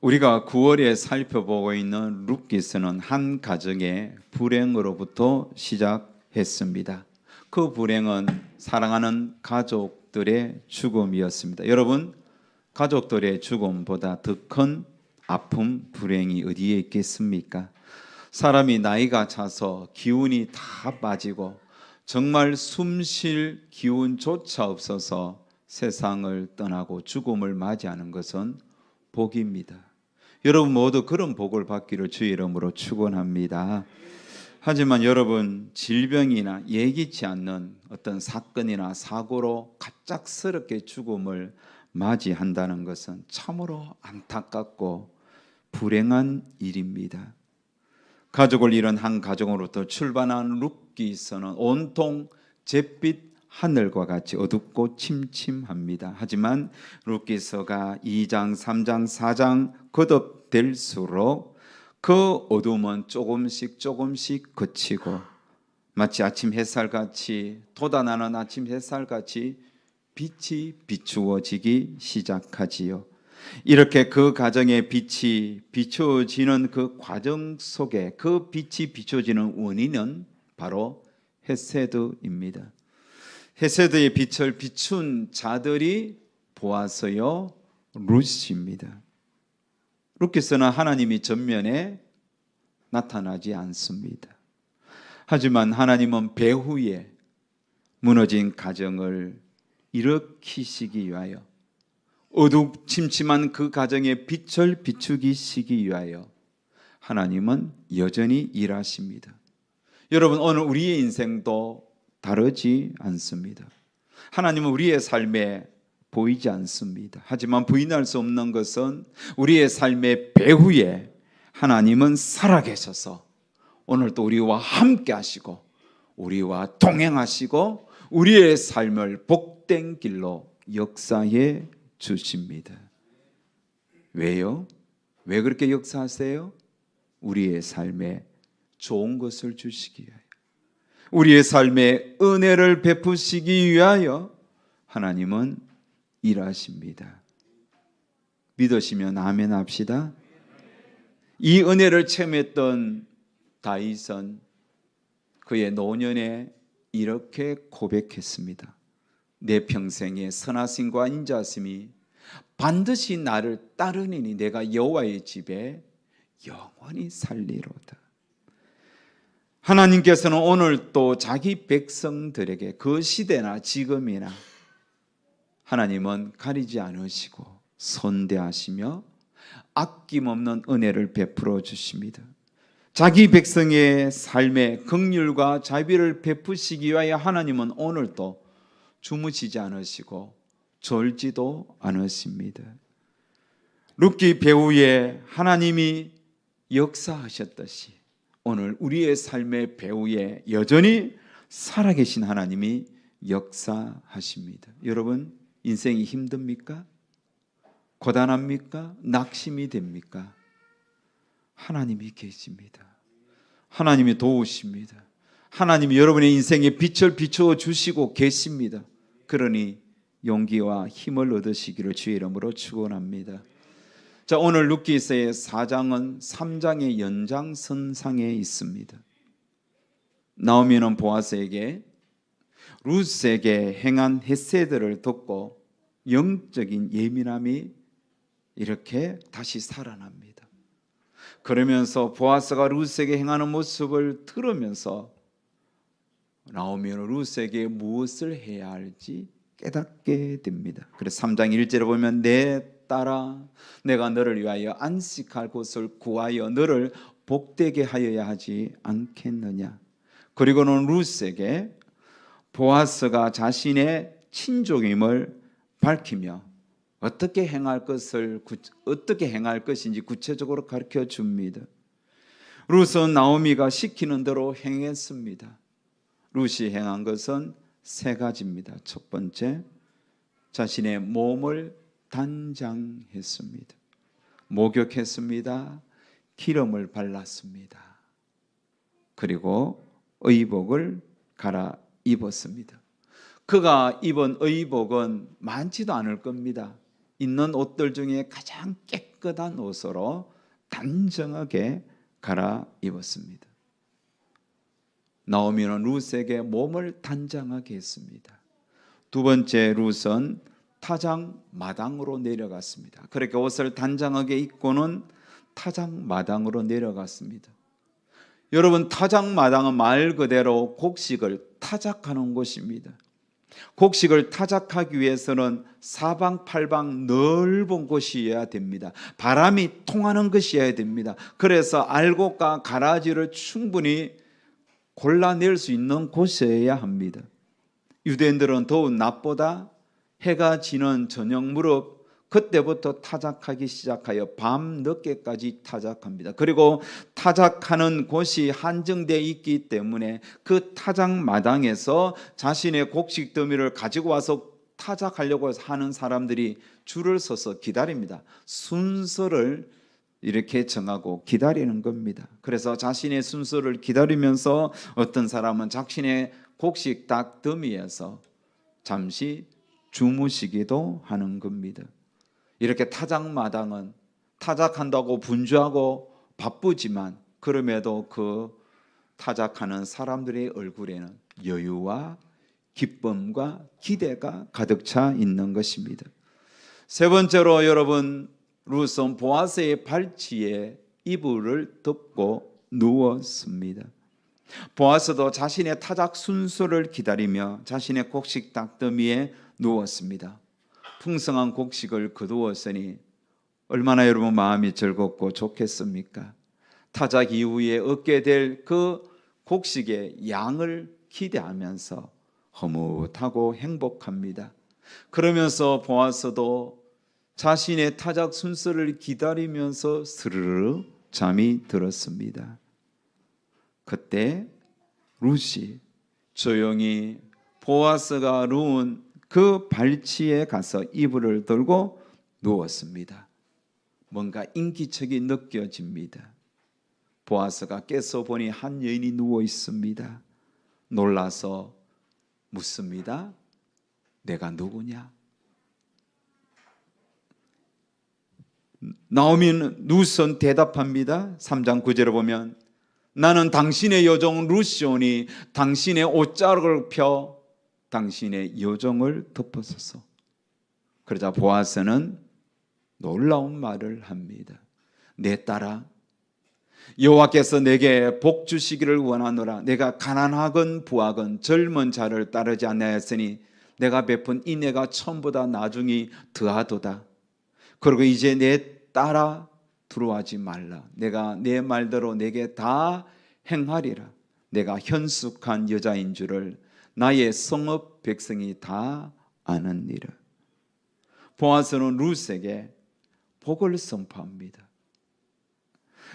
우리가 9월에 살펴보고 있는 룻기서는 한 가정의 불행으로부터 시작했습니다. 그 불행은 사랑하는 가족들의 죽음이었습니다. 여러분, 가족들의 죽음보다 더 큰 아픔, 불행이 어디에 있겠습니까? 사람이 나이가 차서 기운이 다 빠지고 정말 숨 쉴 기운조차 없어서 세상을 떠나고 죽음을 맞이하는 것은 복입니다. 여러분 모두 그런 복을 받기를 주의 이름으로 축원합니다. 하지만 여러분, 질병이나 예기치 않는 어떤 사건이나 사고로 갑작스럽게 죽음을 맞이한다는 것은 참으로 안타깝고 불행한 일입니다. 가족을 잃은 한 가정으로부터 출발한 룻기서는 온통 잿빛 하늘과 같이 어둡고 침침합니다. 하지만 룻기서가 2장, 3장, 4장 거듭될수록 그 어둠은 조금씩 그치고 마치 아침 햇살같이 돋아나는 아침 햇살같이 빛이 비추어지기 시작하지요. 이렇게 그 가정의 빛이 비추어지는 그 과정 속에 그 빛이 비추어지는 원인은 바로 헤세드입니다. 헤세드의 빛을 비춘 자들이 보아서요 룻입니다. 룻기서는 하나님이 전면에 나타나지 않습니다. 하지만 하나님은 배후에 무너진 가정을 일으키시기 위하여 어두침침한 그 가정의 빛을 비추기시기 위하여 하나님은 여전히 일하십니다. 여러분, 오늘 우리의 인생도 다르지 않습니다. 하나님은 우리의 삶에 보이지 않습니다. 하지만 부인할 수 없는 것은 우리의 삶의 배후에 하나님은 살아계셔서 오늘도 우리와 함께 하시고 우리와 동행하시고 우리의 삶을 복된 길로 역사해 주십니다. 왜요? 왜 그렇게 역사하세요? 우리의 삶에 좋은 것을 주시기 위하여, 우리의 삶에 은혜를 베푸시기 위하여 하나님은 일하십니다. 믿으시면 아멘 합시다. 이 은혜를 체험했던 다윗은 그의 노년에 이렇게 고백했습니다. 내 평생의 선하심과 인자심이 반드시 나를 따르니니 내가 여호와의 집에 영원히 살리로다. 하나님께서는 오늘 또 자기 백성들에게 그 시대나 지금이나 하나님은 가리지 않으시고 선대하시며 아낌없는 은혜를 베풀어 주십니다. 자기 백성의 삶에 긍휼과 자비를 베푸시기 위하여 하나님은 오늘도 주무시지 않으시고 졸지도 않으십니다. 룻기 배후에 하나님이 역사하셨듯이 오늘 우리의 삶의 배후에 여전히 살아계신 하나님이 역사하십니다. 여러분, 인생이 힘듭니까? 고단합니까? 낙심이 됩니까? 하나님이 계십니다. 하나님이 도우십니다. 하나님이 여러분의 인생에 빛을 비추어 주시고 계십니다. 그러니 용기와 힘을 얻으시기를 주의 이름으로 축원합니다. 자, 오늘 룻기서의 4장은 3장의 연장선상에 있습니다. 나오미는 보아스에게 룻에게 행한 헤세드를 듣고 영적인 예민함이 이렇게 다시 살아납니다. 그러면서 보아스가 룻에게 행하는 모습을 들으면서 나오미는 룻에게 무엇을 해야 할지 깨닫게 됩니다. 그래서 3장 1절에 보면 내 딸아, 내가 너를 위하여 안식할 곳을 구하여 너를 복되게 하여야 하지 않겠느냐. 그리고는 룻에게 보아스가 자신의 친족임을 밝히며 어떻게 행할 것인지 구체적으로 가르쳐 줍니다. 룻은 나오미가 시키는 대로 행했습니다. 룻이 행한 것은 3가지입니다. 첫 번째, 자신의 몸을 단장했습니다. 목욕했습니다. 기름을 발랐습니다. 그리고 의복을 갈아입었습니다. 그가 입은 의복은 많지도 않을 겁니다. 있는 옷들 중에 가장 깨끗한 옷으로 단정하게 갈아입었습니다. 나오미는 룻에게 몸을 단장하게 했습니다. 두 번째, 룻은 타작 마당으로 내려갔습니다. 그렇게 옷을 단장하게 입고는 타작 마당으로 내려갔습니다. 여러분, 타작 마당은 말 그대로 곡식을 타작하는 곳입니다. 곡식을 타작하기 위해서는 사방팔방 넓은 곳이어야 됩니다. 바람이 통하는 것이어야 됩니다. 그래서 알곡과 가라지를 충분히 골라낼 수 있는 곳이어야 합니다. 유대인들은 더욱 낮보다 해가 지는 저녁 무렵 그때부터 타작하기 시작하여 밤 늦게까지 타작합니다. 그리고 타작하는 곳이 한정되어 있기 때문에 그 타작 마당에서 자신의 곡식 더미를 가지고 와서 타작하려고 하는 사람들이 줄을 서서 기다립니다. 순서를 이렇게 정하고 기다리는 겁니다. 그래서 자신의 순서를 기다리면서 어떤 사람은 자신의 곡식 딱 더미에서 잠시 주무시기도 하는 겁니다. 이렇게 타작마당은 타작한다고 분주하고 바쁘지만 그럼에도 그 타작하는 사람들의 얼굴에는 여유와 기쁨과 기대가 가득 차 있는 것입니다. 세 번째로 여러분, 룻은 보아스의 발치에 이불을 덮고 누웠습니다. 보아스도 자신의 타작 순서를 기다리며 자신의 곡식 닭더미에 누웠습니다. 풍성한 곡식을 거두었으니 얼마나 여러분 마음이 즐겁고 좋겠습니까? 타작 이후에 얻게 될 그 곡식의 양을 기대하면서 흐뭇하고 행복합니다. 그러면서 보아스도 자신의 타작 순서를 기다리면서 스르르 잠이 들었습니다. 그때 룻이 조용히 보아스가 누운 그 발치에 가서 이불을 들고 누웠습니다. 뭔가 인기척이 느껴집니다. 보아스가 깨서 보니 한 여인이 누워 있습니다. 놀라서 묻습니다. 내가 누구냐? 나오미는 룻은 대답합니다. 3장 9절에 보면 나는 당신의 여종 룻이오니 당신의 옷자락을 펴 당신의 여종을 덮어소서. 그러자 보아스는 놀라운 말을 합니다. 내 딸아, 여호와께서 내게 복 주시기를 원하노라. 내가 가난하건 부하건 젊은 자를 따르지 아니하였으니 내가 베푼 인애가 처음보다 나중이 더하도다. 그리고 이제 내 딸아, 두려워하지 말라. 내가 내 말대로 내게 다 행하리라. 내가 현숙한 여자인 줄을 나의 성읍 백성이 다 아느니라. 보아스는 룻에게 복을 선포합니다.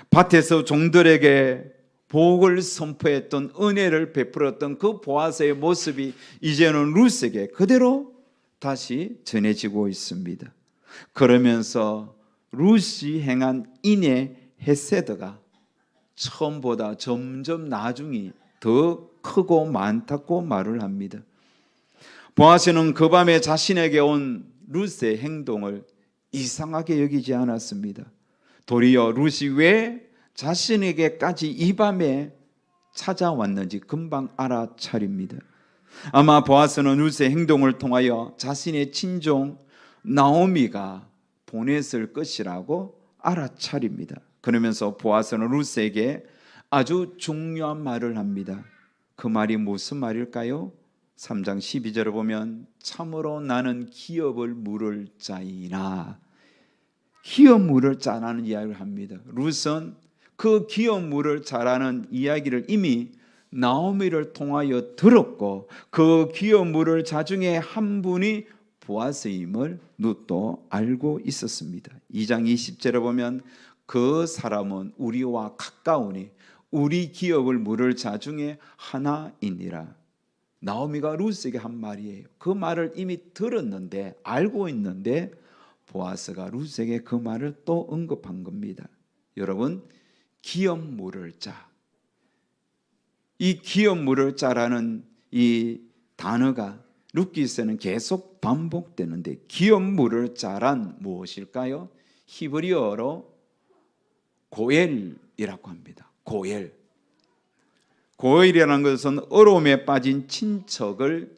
밭에서 종들에게 복을 선포했던 은혜를 베풀었던 그 보아스의 모습이 이제는 룻에게 그대로 다시 전해지고 있습니다. 그러면서 룻이 행한 인의 헤세드가 처음보다 점점 나중이 더 크고 많다고 말을 합니다. 보아스는 그 밤에 자신에게 온 룻의 행동을 이상하게 여기지 않았습니다. 도리어 룻이 왜 자신에게까지 이 밤에 찾아왔는지 금방 알아차립니다. 아마 보아스는 룻의 행동을 통하여 자신의 친종 나오미가 보냈을 것이라고 알아차립니다. 그러면서 보아스는 룻에게 아주 중요한 말을 합니다. 그 말이 무슨 말일까요? 3장 12절을 보면 참으로 나는 기업을 물을 자이나, 기업 물을 자라는 이야기를 합니다. 룻은 그 기업 물을 자라는 이야기를 이미 나오미를 통하여 들었고 그 기업 물을 자 중에 한 분이 보아스임을 룻도 알고 있었습니다. 2장 20절에 보면 그 사람은 우리와 가까우니 우리 기업을 물을 자 중에 하나이니라. 나오미가 룻에게 한 말이에요. 그 말을 이미 들었는데 알고 있는데 보아스가 룻에게 그 말을 또 언급한 겁니다. 여러분, 기업 물을 자, 이 기업 물을 자라는 이 단어가 룻기서는 계속 반복되는데 기업 물을 자란 무엇일까요? 히브리어로 고엘이라고 합니다. 고엘. 고엘이라는 것은 어려움에 빠진 친척을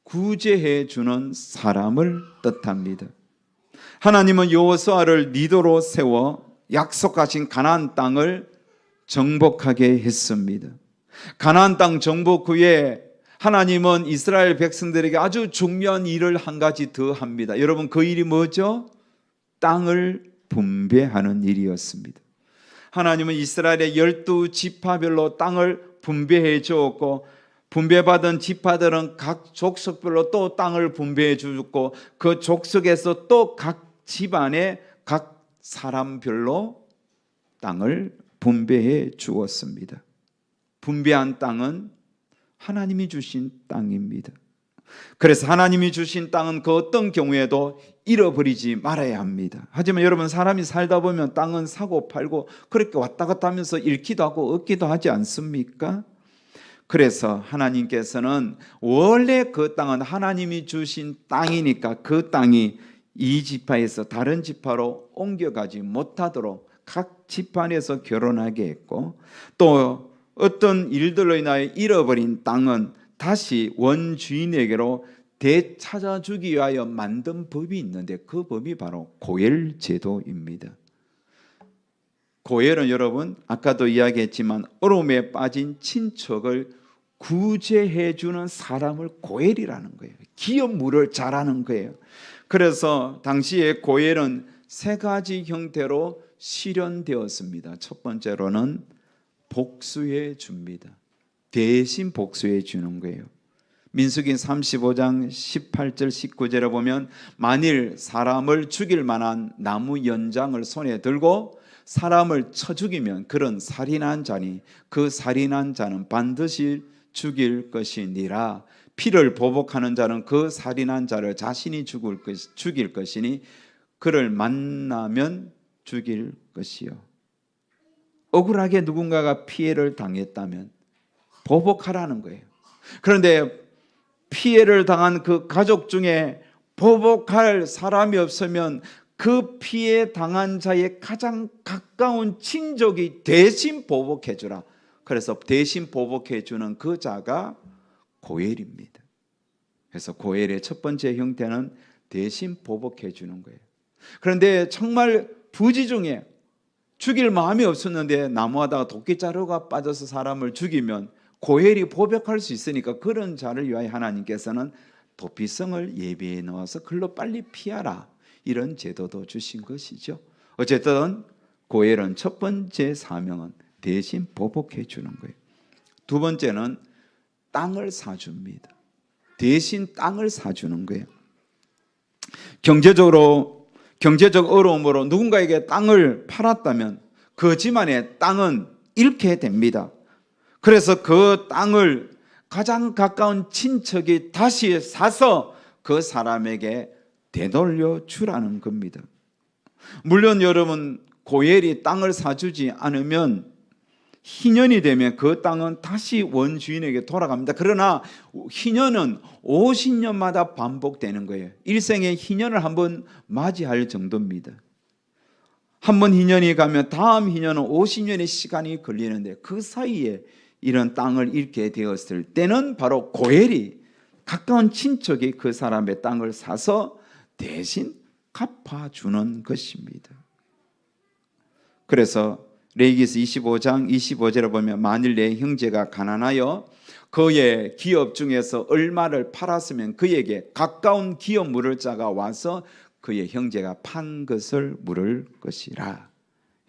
구제해 주는 사람을 뜻합니다. 하나님은 여호수아를 리더로 세워 약속하신 가나안 땅을 정복하게 했습니다. 가나안 땅 정복 후에 하나님은 이스라엘 백성들에게 아주 중요한 일을 한 가지 더 합니다. 여러분, 그 일이 뭐죠? 땅을 분배하는 일이었습니다. 하나님은 이스라엘의 12지파별로 땅을 분배해 주었고, 분배받은 지파들은 각 족속별로 또 땅을 분배해 주었고, 그 족속에서 또 각 집안에 각 사람별로 땅을 분배해 주었습니다. 분배한 땅은 하나님이 주신 땅입니다. 그래서 하나님이 주신 땅은 그 어떤 경우에도 잃어버리지 말아야 합니다. 하지만 여러분, 사람이 살다 보면 땅은 사고 팔고 그렇게 왔다 갔다 하면서 잃기도 하고 얻기도 하지 않습니까? 그래서 하나님께서는 원래 그 땅은 하나님이 주신 땅이니까 그 땅이 이 지파에서 다른 지파로 옮겨가지 못하도록 각 지파에서 결혼하게 했고, 또 어떤 일들로 인하여 잃어버린 땅은 다시 원주인에게로 되찾아주기 위하여 만든 법이 있는데, 그 법이 바로 고엘 제도입니다. 고엘은 여러분, 아까도 이야기했지만 어려움에 빠진 친척을 구제해 주는 사람을 고엘이라는 거예요. 기업 물을 잘하는 거예요. 그래서 당시에 고엘은 세 가지 형태로 실현되었습니다. 첫 번째로는 복수해 줍니다. 대신 복수해 주는 거예요. 민수기 35장 18절 19절에 보면, 만일 사람을 죽일 만한 나무 연장을 손에 들고 사람을 쳐 죽이면 그런 살인한 자니 그 살인한 자는 반드시 죽일 것이니라. 피를 보복하는 자는 그 살인한 자를 자신이 죽일 것이니 그를 만나면 죽일 것이요. 억울하게 누군가가 피해를 당했다면 보복하라는 거예요. 그런데 피해를 당한 그 가족 중에 보복할 사람이 없으면 그 피해 당한 자의 가장 가까운 친족이 대신 보복해 주라. 그래서 대신 보복해 주는 그 자가 고엘입니다. 그래서 고엘의 첫 번째 형태는 대신 보복해 주는 거예요. 그런데 정말 부지 중에 죽일 마음이 없었는데 나무하다가 도끼자루가 빠져서 사람을 죽이면 고엘이 보복할 수 있으니까 그런 자를 위하여 하나님께서는 도피성을 예비해 놓아서 글로 빨리 피하라, 이런 제도도 주신 것이죠. 어쨌든 고엘은 첫 번째 사명은 대신 보복해 주는 거예요. 두 번째는 땅을 사줍니다. 대신 땅을 사주는 거예요. 경제적 어려움으로 누군가에게 땅을 팔았다면 그 집안의 땅은 잃게 됩니다. 그래서 그 땅을 가장 가까운 친척이 다시 사서 그 사람에게 되돌려 주라는 겁니다. 물론 여러분, 고엘이 땅을 사주지 않으면 희년이 되면 그 땅은 다시 원주인에게 돌아갑니다. 그러나 희년은 50년마다 반복되는 거예요. 일생에 희년을 한번 맞이할 정도입니다. 한번 희년이 가면 다음 희년은 50년의 시간이 걸리는데, 그 사이에 이런 땅을 잃게 되었을 때는 바로 고엘이, 가까운 친척이 그 사람의 땅을 사서 대신 갚아주는 것입니다. 그래서 레위기서 25장 25절에 보면, 만일 내 형제가 가난하여 그의 기업 중에서 얼마를 팔았으면 그에게 가까운 기업 물을 자가 와서 그의 형제가 판 것을 물을 것이라.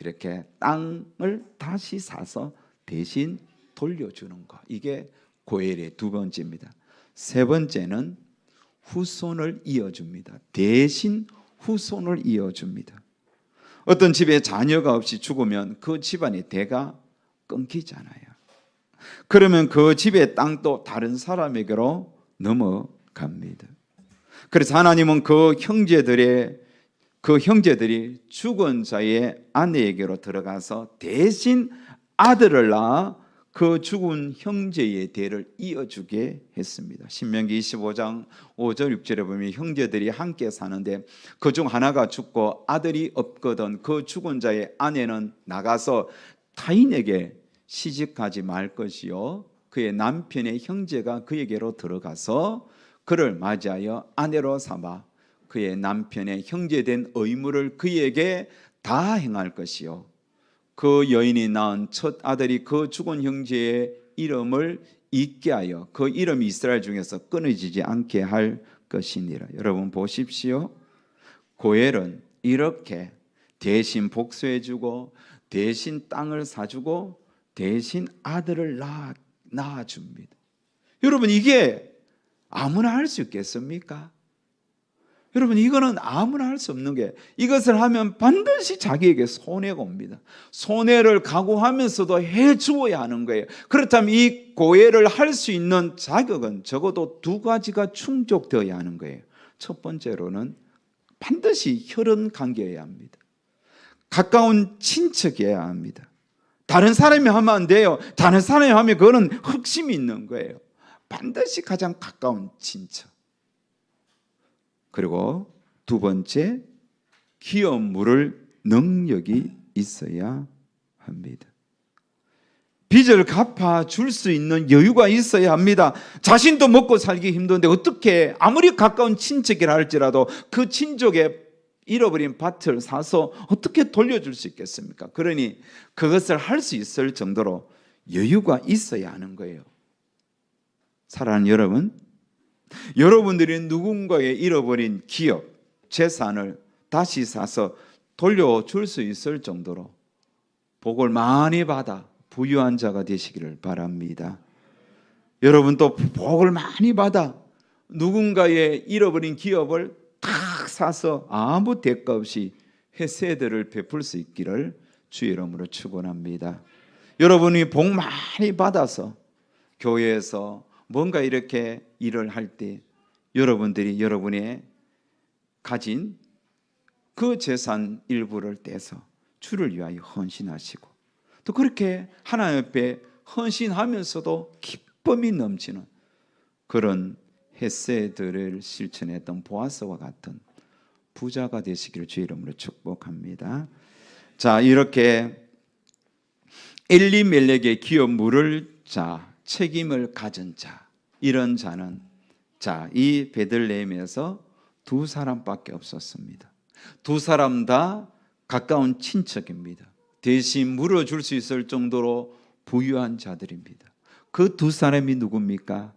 이렇게 땅을 다시 사서 대신 돌려주는 것, 이게 고엘의 두 번째입니다. 세 번째는 후손을 이어줍니다. 대신 후손을 이어줍니다. 어떤 집에 자녀가 없이 죽으면 그 집안의 대가 끊기잖아요. 그러면 그 집의 땅도 다른 사람에게로 넘어갑니다. 그래서 하나님은 그 형제들이 죽은 자의 아내에게로 들어가서 대신 아들을 낳아 그 죽은 형제의 대를 이어주게 했습니다. 신명기 25장 5절 6절에 보면 형제들이 함께 사는데 그중 하나가 죽고 아들이 없거든 그 죽은 자의 아내는 나가서 타인에게 시집가지 말 것이요 그의 남편의 형제가 그에게로 들어가서 그를 맞이하여 아내로 삼아 그의 남편의 형제된 의무를 그에게 다 행할 것이요 그 여인이 낳은 첫 아들이 그 죽은 형제의 이름을 잊게 하여 그 이름이 이스라엘 중에서 끊어지지 않게 할 것이니라. 여러분 보십시오. 고엘은 이렇게 대신 복수해주고 대신 땅을 사주고 대신 아들을 낳아줍니다. 여러분 이게 아무나 할 수 있겠습니까? 여러분 이거는 아무나 할 수 없는 게 이것을 하면 반드시 자기에게 손해가 옵니다. 손해를 각오하면서도 해주어야 하는 거예요. 그렇다면 이 고해를 할 수 있는 자격은 적어도 두 가지가 충족되어야 하는 거예요. 첫 번째로는 반드시 혈연 관계여야 합니다. 가까운 친척이어야 합니다. 다른 사람이 하면 안 돼요. 다른 사람이 하면 그거는 흑심이 있는 거예요. 반드시 가장 가까운 친척. 그리고 두 번째, 기업 물을 능력이 있어야 합니다. 빚을 갚아줄 수 있는 여유가 있어야 합니다. 자신도 먹고 살기 힘든데 어떻게 아무리 가까운 친척이라 할지라도 그 친족의 잃어버린 밭을 사서 어떻게 돌려줄 수 있겠습니까? 그러니 그것을 할 수 있을 정도로 여유가 있어야 하는 거예요. 사랑하는 여러분, 여러분들이 누군가의 잃어버린 기업, 재산을 다시 사서 돌려줄 수 있을 정도로 복을 많이 받아 부유한 자가 되시기를 바랍니다. 여러분 또 복을 많이 받아 누군가의 잃어버린 기업을 탁 사서 아무 대가 없이 회세들을 베풀 수 있기를 주의 이름으로 축원합니다. 여러분이 복 많이 받아서 교회에서 뭔가 이렇게 일을 할 때 여러분들이 여러분의 가진 그 재산 일부를 떼서 주를 위하여 헌신하시고 또 그렇게 하나님 앞에 헌신하면서도 기쁨이 넘치는 그런 헤세드를 실천했던 보아스와 같은 부자가 되시기를 주의 이름으로 축복합니다. 자, 이렇게 엘리멜렉의 기업 물을 자 책임을 가진 자, 이런 자는 이 베들레헴에서 두 사람밖에 없었습니다. 두 사람 다 가까운 친척입니다. 대신 물어줄 수 있을 정도로 부유한 자들입니다. 그 두 사람이 누굽니까?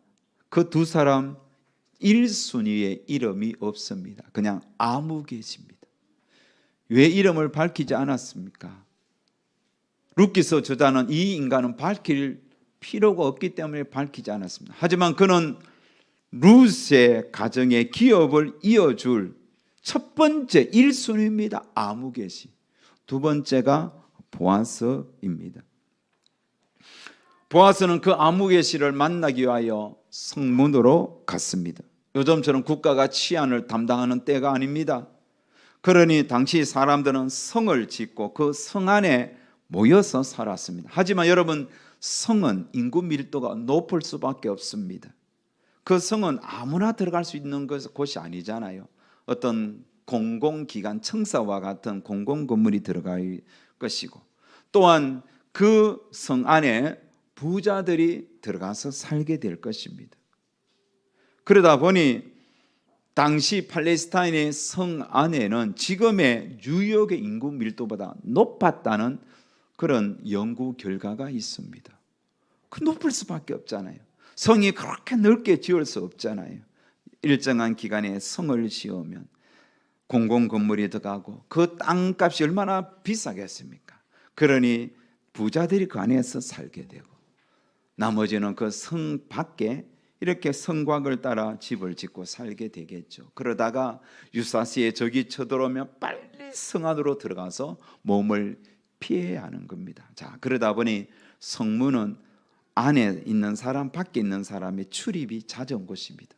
그 두 사람 1순위의 이름이 없습니다. 그냥 아무개십니다. 왜 이름을 밝히지 않았습니까? 룻기서 저자는 이 인간은 밝힐 필요가 없기 때문에 밝히지 않았습니다. 하지만 그는 룻의 가정의 기업을 이어줄 첫 번째 1순위입니다. 아무개시. 두 번째가 보아스입니다. 보아스는 그 아무개시를 만나기 위하여 성문으로 갔습니다. 요즘처럼 국가가 치안을 담당하는 때가 아닙니다. 그러니 당시 사람들은 성을 짓고 그 성 안에 모여서 살았습니다. 하지만 여러분, 성은 인구 밀도가 높을 수밖에 없습니다. 그 성은 아무나 들어갈 수 있는 곳이 아니잖아요. 어떤 공공기관, 청사와 같은 공공건물이 들어갈 것이고, 또한 그 성 안에 부자들이 들어가서 살게 될 것입니다. 그러다 보니 당시 팔레스타인의 성 안에는 지금의 뉴욕의 인구 밀도보다 높았다는 그런 연구 결과가 있습니다. 그 높을 수밖에 없잖아요. 성이 그렇게 넓게 지을 수 없잖아요. 일정한 기간에 성을 지으면 공공건물이 들어가고 그 땅값이 얼마나 비싸겠습니까? 그러니 부자들이 그 안에서 살게 되고 나머지는 그 성 밖에 이렇게 성곽을 따라 집을 짓고 살게 되겠죠. 그러다가 유사시에 적이 쳐들어오면 빨리 성 안으로 들어가서 몸을 피해야 하는 겁니다. 자, 그러다 보니 성문은 안에 있는 사람, 밖에 있는 사람의 출입이 잦은 곳입니다.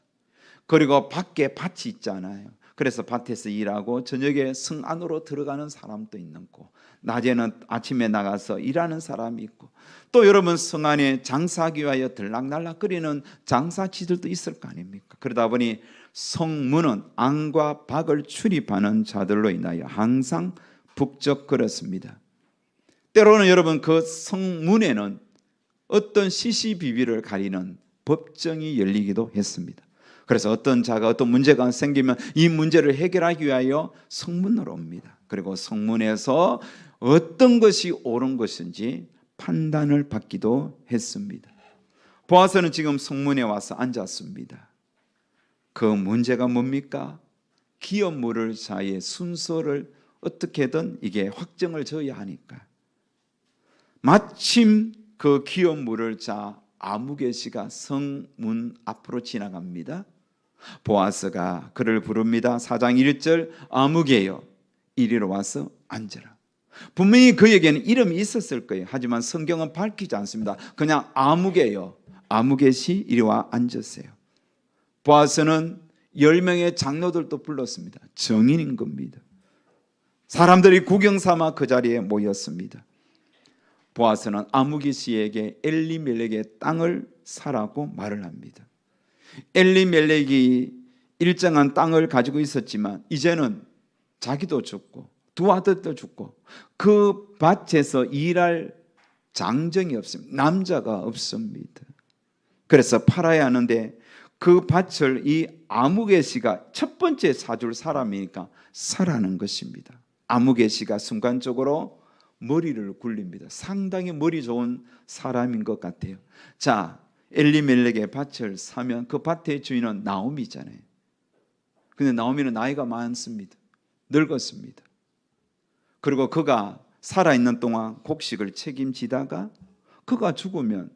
그리고 밖에 밭이 있잖아요. 그래서 밭에서 일하고 저녁에 성 안으로 들어가는 사람도 있는 거, 낮에는 아침에 나가서 일하는 사람이 있고, 또 여러분 성 안에 장사하기 위하여 들락날락거리는 장사치들도 있을 거 아닙니까? 그러다 보니 성문은 앙과 박을 출입하는 자들로 인하여 항상 북적거렸습니다. 때로는 여러분 그 성문에는 어떤 시시비비를 가리는 법정이 열리기도 했습니다. 그래서 어떤 자가 어떤 문제가 생기면 이 문제를 해결하기 위하여 성문으로 옵니다. 그리고 성문에서 어떤 것이 옳은 것인지 판단을 받기도 했습니다. 보아서는 지금 성문에 와서 앉았습니다. 그 문제가 뭡니까? 기업 물을 자의 순서를 어떻게든 이게 확정을 지어야 하니까 마침 그 기업 물을 자 아무개 씨가 성문 앞으로 지나갑니다. 보아스가 그를 부릅니다. 4장 1절, 아무개여 이리로 와서 앉으라. 분명히 그에게는 이름이 있었을 거예요. 하지만 성경은 밝히지 않습니다. 그냥 아무개여, 아무개시 이리 와 앉으세요. 보아스는 10명의 장로들도 불렀습니다. 정인인 겁니다. 사람들이 구경 삼아 그 자리에 모였습니다. 보아스는 아무개 씨에게 엘리멜렉의 땅을 사라고 말을 합니다. 엘리멜렉이 일정한 땅을 가지고 있었지만 이제는 자기도 죽고 두 아들도 죽고 그 밭에서 일할 장정이 없습니다. 남자가 없습니다. 그래서 팔아야 하는데 그 밭을 이 아무개 씨가 첫 번째 사줄 사람이니까 사라는 것입니다. 아무개 씨가 순간적으로 머리를 굴립니다. 상당히 머리 좋은 사람인 것 같아요. 자, 엘리멜렉의 밭을 사면 그 밭의 주인은 나오미잖아요. 근데 나오미는 나이가 많습니다. 늙었습니다. 그리고 그가 살아있는 동안 곡식을 책임지다가 그가 죽으면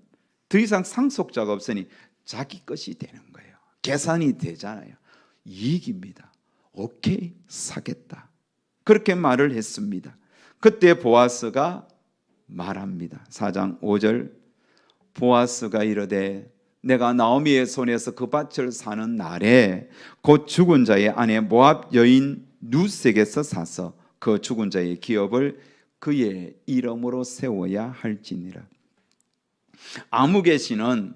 더 이상 상속자가 없으니 자기 것이 되는 거예요. 계산이 되잖아요. 이익입니다. 오케이, 사겠다. 그렇게 말을 했습니다. 그때 보아스가 말합니다. 4장 5절, 보아스가 이르되 내가 나오미의 손에서 그 밭을 사는 날에 곧 죽은 자의 아내 모압 여인 룻에게서 사서 그 죽은 자의 기업을 그의 이름으로 세워야 할지니라. 아무개 씨는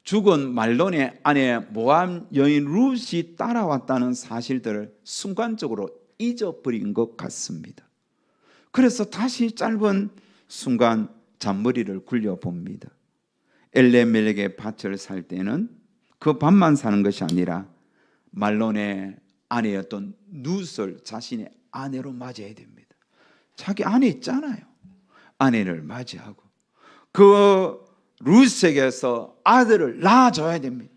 죽은 말론의 아내 모압 여인 룻이 따라왔다는 사실들을 순간적으로 잊어버린 것 같습니다. 그래서 다시 짧은 순간 잔머리를 굴려봅니다. 엘레멜렉의 밭을 살 때는 그 밭만 사는 것이 아니라 말론의 아내였던 룻을 자신의 아내로 맞이해야 됩니다. 자기 아내 있잖아요. 아내를 맞이하고 그 룻에게서 아들을 낳아줘야 됩니다.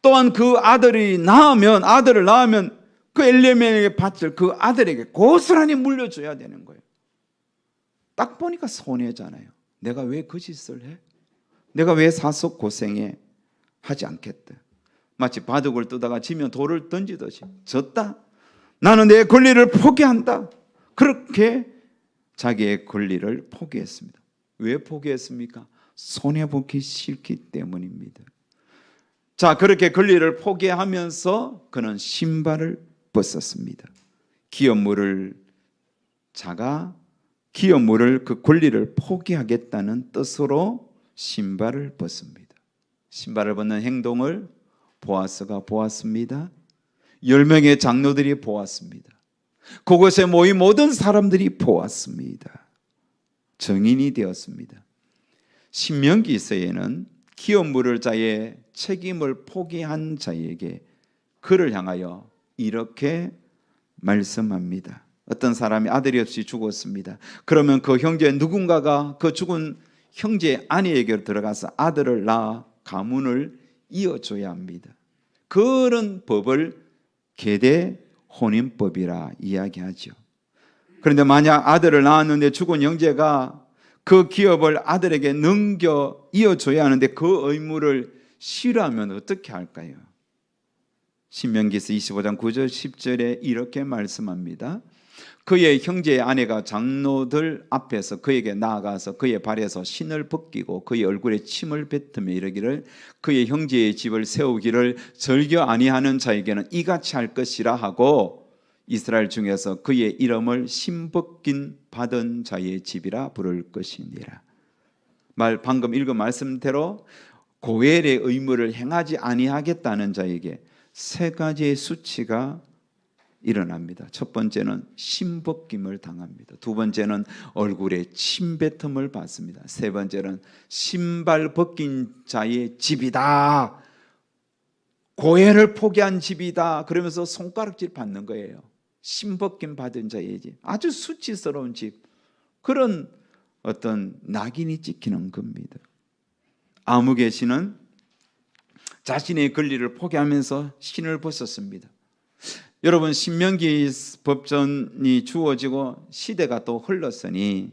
또한 그 아들을 낳으면 그 엘레멜렉의 밭을 그 아들에게 고스란히 물려줘야 되는 거예요. 딱 보니까 손해잖아요. 내가 왜 그 짓을 해? 내가 왜 사서 고생해? 하지 않겠다. 마치 바둑을 뜨다가 지면 돌을 던지듯이 졌다. 나는 내 권리를 포기한다. 그렇게 자기의 권리를 포기했습니다. 왜 포기했습니까? 손해보기 싫기 때문입니다. 자, 그렇게 권리를 포기하면서 그는 신발을 벗었습니다. 기업물을 그 권리를 포기하겠다는 뜻으로 신발을 벗습니다. 신발을 벗는 행동을 보아스가 보았습니다. 10명의 장로들이 보았습니다. 그곳에 모인 모든 사람들이 보았습니다. 정인이 되었습니다. 신명기서에는 기업 물을 자의 책임을 포기한 자에게 그를 향하여 이렇게 말씀합니다. 어떤 사람이 아들이 없이 죽었습니다. 그러면 그 형제 누군가가 그 죽은 형제의 아내에게 들어가서 아들을 낳아 가문을 이어줘야 합니다. 그런 법을 계대 혼인법이라 이야기하죠. 그런데 만약 아들을 낳았는데 죽은 형제가 그 기업을 아들에게 넘겨 이어줘야 하는데 그 의무를 싫어하면 어떻게 할까요? 신명기서 25장 9절 10절에 이렇게 말씀합니다. 그의 형제의 아내가 장로들 앞에서 그에게 나아가서 그의 발에서 신을 벗기고 그의 얼굴에 침을 뱉으며 이르기를 그의 형제의 집을 세우기를 즐겨 아니하는 자에게는 이같이 할 것이라 하고 이스라엘 중에서 그의 이름을 신 벗긴 받은 자의 집이라 부를 것이니라. 방금 읽은 말씀대로 고엘의 의무를 행하지 아니하겠다는 자에게 세 가지의 수치가 일어납니다. 첫 번째는 신벗김을 당합니다. 두 번째는 얼굴에 침뱉음을 받습니다. 세 번째는 신발 벗긴 자의 집이다, 고해를 포기한 집이다 그러면서 손가락질 받는 거예요. 신벗김 받은 자의 집, 아주 수치스러운 집, 그런 어떤 낙인이 찍히는 겁니다. 아무개 신은 자신의 권리를 포기하면서 신을 벗었습니다. 여러분, 신명기 법전이 주어지고 시대가 또 흘렀으니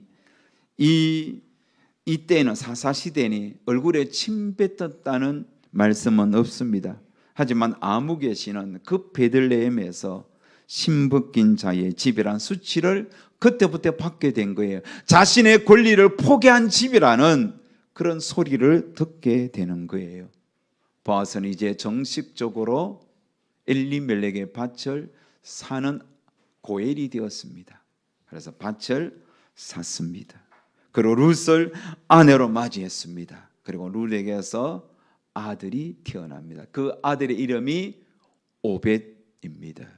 이때는 사사시대니 얼굴에 침 뱉었다는 말씀은 없습니다. 하지만 아무개 신은 그 베들레헴에서 신벗긴 자의 집이란 수치를 그때부터 받게 된 거예요. 자신의 권리를 포기한 집이라는 그런 소리를 듣게 되는 거예요. 보아스는 이제 정식적으로 엘리멜렉의 밭을 사는 고엘이 되었습니다. 그래서 밭을 샀습니다. 그리고 룻을 아내로 맞이했습니다. 그리고 룻에게서 아들이 태어납니다. 그 아들의 이름이 오벳입니다.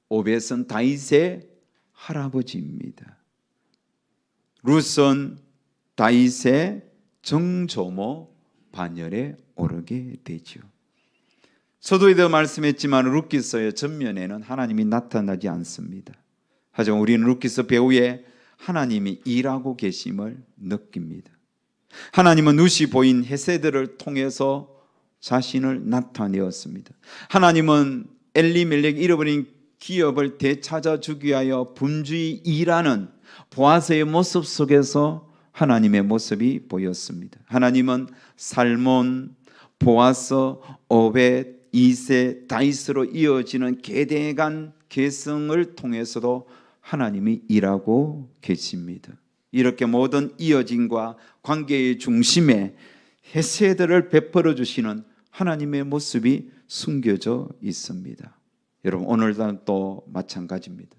오벳은 다윗의 할아버지입니다. 룻은 다윗의 정조모 반열에 오르게 되죠. 서두에도 말씀했지만 룻기서의 전면에는 하나님이 나타나지 않습니다. 하지만 우리는 룻기서 배후에 하나님이 일하고 계심을 느낍니다. 하나님은 룻이 보인 헤세드를 통해서 자신을 나타내었습니다. 하나님은 엘리멜렉 잃어버린 기업을 되찾아주기 위하여 분주히 일하는 보아스의 모습 속에서 하나님의 모습이 보였습니다. 하나님은 살몬, 보아스, 오벳, 이세, 다윗으로 이어지는 계대간 계승을 통해서도 하나님이 일하고 계십니다. 이렇게 모든 이어짐과 관계의 중심에 헤세드를 베풀어 주시는 하나님의 모습이 숨겨져 있습니다. 여러분, 오늘도 또 마찬가지입니다.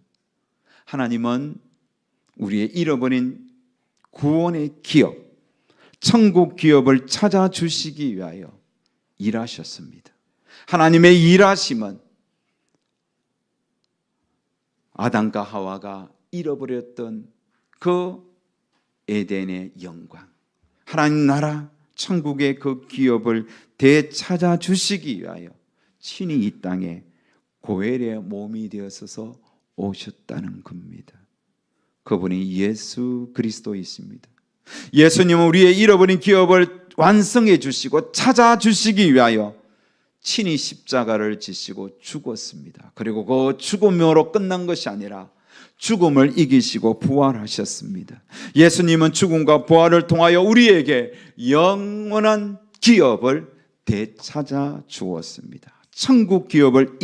하나님은 우리의 잃어버린 구원의 기업, 천국 기업을 찾아주시기 위하여 일하셨습니다. 하나님의 일하심은 아담과 하와가 잃어버렸던 그 에덴의 영광, 하나님 나라 천국의 그 기업을 되찾아주시기 위하여 친히 이 땅에 고엘의 몸이 되어서 오셨다는 겁니다. 그분이 예수 그리스도이십니다. 예수님은 우리의 잃어버린 기업을 완성해 주시고 찾아주시기 위하여 친히 십자가를 지시고 죽었습니다. 그리고 그 죽음으로 끝난 것이 아니라 죽음을 이기시고 부활하셨습니다. 예수님은 죽음과 부활을 통하여 우리에게 영원한 기업을 되찾아 주었습니다. 천국 기업을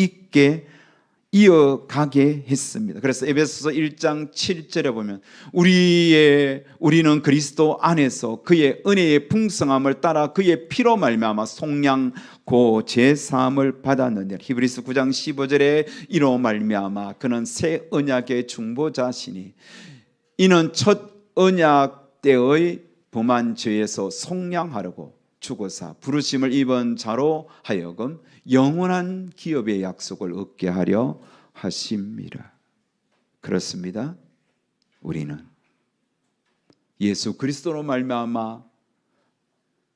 이어가게 했습니다. 그래서 에베소서 1장 7절에 보면 우리는 그리스도 안에서 그의 은혜의 풍성함을 따라 그의 피로 말미암아 속량고 제사함을 받았느니라. 히브리서 9장 15절에 이로 말미암아 그는 새 언약의 중보자시니 이는 첫 언약 때의 범한 죄에서 속량하려고 죽어사 부르심을 입은 자로 하여금 영원한 기업의 약속을 얻게 하려 하심이라. 그렇습니다. 우리는 예수 그리스도로 말미암아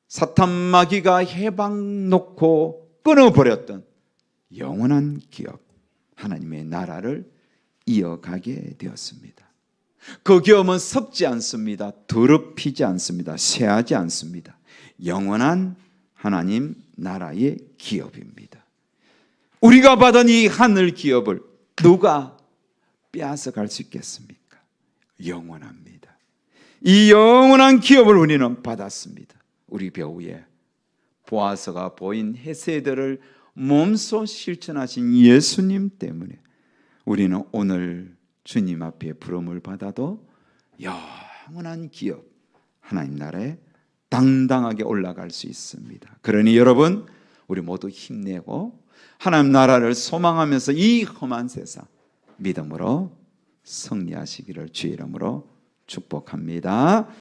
사탄 마귀가 해방 놓고 끊어버렸던 영원한 기업, 하나님의 나라를 이어가게 되었습니다. 그 기업은 썩지 않습니다. 더럽히지 않습니다. 쇠하지 않습니다. 영원한 하나님 나라의 기업입니다. 우리가 받은 이 하늘 기업을 누가 빼앗아 갈 수 있겠습니까? 영원합니다. 이 영원한 기업을 우리는 받았습니다. 우리 배후에 보아스가 보인 헤세드를 몸소 실천하신 예수님 때문에 우리는 오늘 주님 앞에 부름을 받아도 영원한 기업, 하나님 나라에 당당하게 올라갈 수 있습니다. 그러니 여러분, 우리 모두 힘내고 하나님 나라를 소망하면서 이 험한 세상 믿음으로 승리하시기를 주의 이름으로 축복합니다.